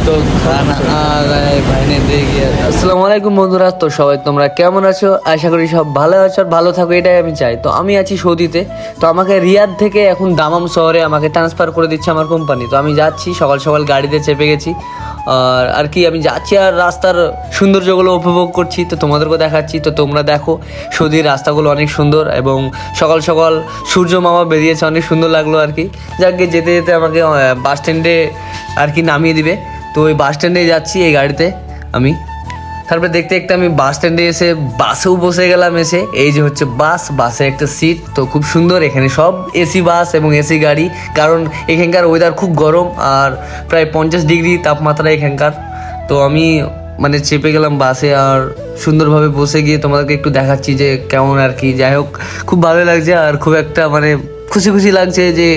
तो खाना आ गया भाई ने दे गया। আসসালামু আলাইকুম বন্ধুরা, তো সবাই তোমরা কেমন আছো? আশা করি সব ভালো আছো আর ভালো থাকো, এটাই আমি চাই। তো আমি আছি সৌদিতে, তো আমাকে রিয়াদ থেকে এখন দামাম শহরে আমাকে ট্রান্সফার করে দিচ্ছে আমার কোম্পানি। তো আমি যাচ্ছি, সকাল সকাল গাড়িতে চেপে গেছি আর কি আমি যাচ্ছি আর রাস্তার সৌন্দর্যগুলো উপভোগ করছি, তো তোমাদেরকে দেখাচ্ছি। তো তোমরা দেখো সৌদির রাস্তাগুলো অনেক সুন্দর এবং সকাল সকাল সূর্য মামা বেরিয়েছে, অনেক সুন্দর লাগলো আর কি। যাকে যেতে যেতে আমাকে বাস স্ট্যান্ডে আর কি নামিয়ে দিবে, তো ওই বাস স্ট্যান্ডে যাচ্ছি এই গাড়িতে আমি। তারপরে দেখতে দেখতে আমি বাস স্ট্যান্ডে এসে বাসেও বসে গেলাম। এসে এই যে হচ্ছে বাসে একটা সিট, তো খুব সুন্দর। এখানে সব এসি বাস এবং এসি গাড়ি, কারণ এখানকার ওয়েদার খুব গরম আর প্রায় 50 ডিগ্রি তাপমাত্রা এখানকার। তো আমি মানে চেপে গেলাম বাসে আর সুন্দরভাবে বসে গিয়ে তোমাদেরকে একটু দেখাচ্ছি যে কেমন আর কি। যাই হোক, খুব ভালো লাগছে আর খুব একটা মানে খুশি খুশি লাগছে যে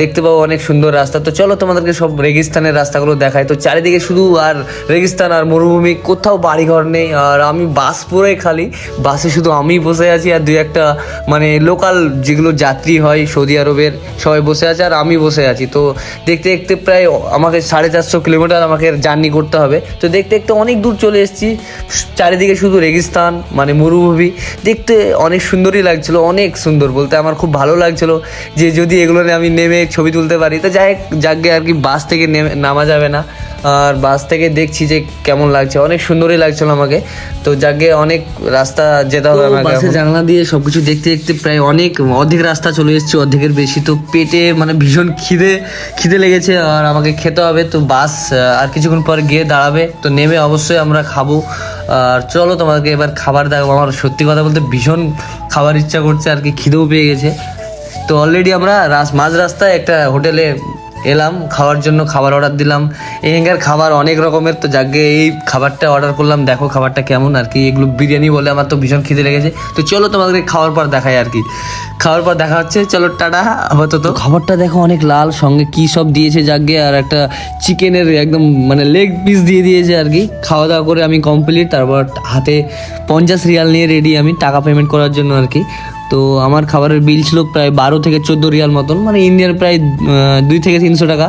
দেখতে পাবো অনেক সুন্দর রাস্তা। তো চলো তোমাদেরকে সব রেগিস্তানের রাস্তাগুলো দেখাই। তো চারিদিকে শুধু আর রেগিস্তান আর মরুভূমি, কোথাও বাড়িঘর নেই। আর আমি বাস পুরোই খালি, বাসে শুধু আমি বসে আছি আর দুই একটা মানে লোকাল যেগুলো যাত্রী হয় সৌদি আরবের, সবাই বসে আছে আর আমি বসে আছি। তো দেখতে দেখতে প্রায় আমাকে 450 কিলোমিটার আমাকে জার্নি করতে হবে। তো দেখতে দেখতে অনেক দূর চলে এসেছি। চারিদিকে শুধু রেগিস্তান মানে মরুভূমি, দেখতে অনেক সুন্দরই লাগছিলো, অনেক সুন্দর বলতে আমার খুব ভালো লাগছিলো যে যদি এগুলো আমি নেমে ছবি তুলতে পারি। তো যাকে আর কি বাস থেকে নামা যাবে না, আর বাস থেকে দেখছি যে কেমন লাগছে, অনেক সুন্দরই লাগছিল আমাকে। তো যাকে অনেক রাস্তা যেতে হবে আমাকে। বাসে জানলা দিয়ে সবকিছু দেখতে দেখতে প্রায় অর্ধেক রাস্তা চলে এসেছি, অর্ধেকের বেশি। তো পেটে মানে ভীষণ খিদে লেগেছে আর আমাকে খেতে হবে। তো বাস আর কিছুক্ষণ পর গিয়ে দাঁড়াবে, তো নেমে অবশ্যই আমরা খাবো। আর চলো তোমাদেরকে এবার খাবার দেখাবো। আমার সত্যি কথা বলতে ভীষণ খাবার ইচ্ছা করছে আর কি, খিদেও পেয়ে গেছে। তো অলরেডি আমরা মাঝ রাস্তায় একটা হোটেলে এলাম খাওয়ার জন্য, খাবার অর্ডার দিলাম। এখানকার খাবার অনেক রকমের, তো যাকে এই খাবারটা অর্ডার করলাম। দেখো খাবারটা কেমন আর কি, এগুলো বিরিয়ানি বলে। আমার তো ভীষণ খিদে লেগেছে। তো চলো তোমাদেরকে খাওয়ার পর দেখাই আর কি, খাওয়ার পর দেখা হচ্ছে। চলো টাটা। আপাতত খাবারটা দেখো অনেক লাল, সঙ্গে কি সব দিয়েছে যাকে, আর একটা চিকেনের একদম মানে লেগ পিস দিয়ে দিয়েছে আর কি। খাওয়া দাওয়া করে আমি কমপ্লিট, তারপর হাতে 50 রিয়াল নিয়ে রেডি আমি টাকা পেমেন্ট করার জন্য আর কি। তো আমার খাবারের বিল ছিল প্রায় 12 থেকে 14 রিয়াল মতন, মানে ইন্ডিয়ার প্রায় 2 থেকে 300 টাকা।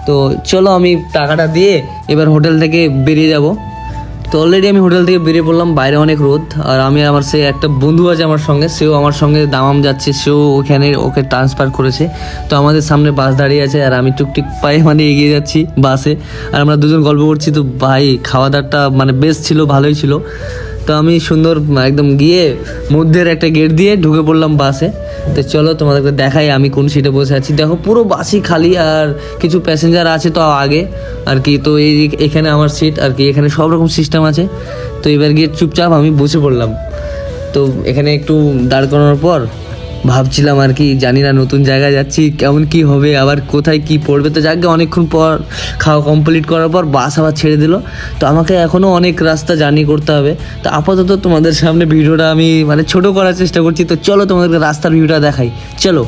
তো চলো আমি টাকাটা দিয়ে এবার হোটেল থেকে বেরিয়ে যাব। তো অলরেডি আমি হোটেল থেকে বেরিয়ে পড়লাম। বাইরে অনেক রোদ আর আমি আমার সে একটা বন্ধু আছে আমার সঙ্গে, সেও আমার সঙ্গে দামাম যাচ্ছে, সেও ওকে ট্রান্সফার করেছে। তো আমাদের সামনে বাস দাঁড়িয়ে আছে আর আমি টুকটুক পায়ে মানে এগিয়ে যাচ্ছি বাসে, আর আমরা দুজন গল্প করছি। তো ভাই খাওয়া দাওয়াটা মানে বেশ ছিল, ভালোই ছিল। তো আমি সুন্দর একদম গিয়ে মধ্যের একটা গেট দিয়ে ঢুকে পড়লাম বাসে। তো চলো তোমাদেরকে দেখাই আমি কোন সিটে বসে আছি। দেখো পুরো বাসই খালি আর কিছু প্যাসেঞ্জার আছে তো আগে আর কি। তো এখানে আমার সিট আর কি, এখানে সব রকম সিস্টেম আছে। তো এবার গিয়ে চুপচাপ আমি বসে পড়লাম। তো এখানে একটু দাঁড় করানোর পর ভাবছিলাম আর কি, জানি না নতুন জায়গায় যাচ্ছি কেমন কি হবে, আবার কোথায় কি পড়বে। তো যাকে অনেকক্ষণ পর খাওয়া কমপ্লিট করার পর বাস আবার ছেড়ে দিল। তো আমাকে এখনও অনেক রাস্তা জার্নি করতে হবে। তো আপাতত তোমাদের সামনে ভিডিওটা আমি মানে ছোট করার চেষ্টা করছি। তো চলো তোমাদেরকে রাস্তার ভিউটা দেখাই, চলো।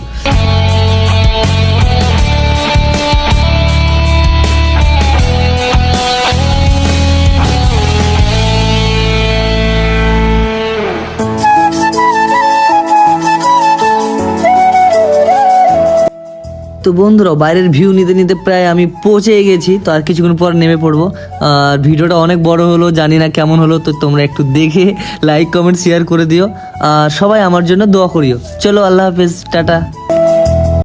তো বন্ধুরা বাইরের ভিউ নিতে নিতে প্রায় আমি পৌঁছে গেছি। তো আর কিছুক্ষণ পর নেমে পড়বো। আর ভিডিওটা অনেক বড় হলো, জানি না কেমন হলো। তো তোমরা একটু দেখে লাইক কমেন্ট শেয়ার করে দিও আর সবাই আমার জন্য দোয়া করিও। চলো আল্লাহ হাফেজ, টাটা।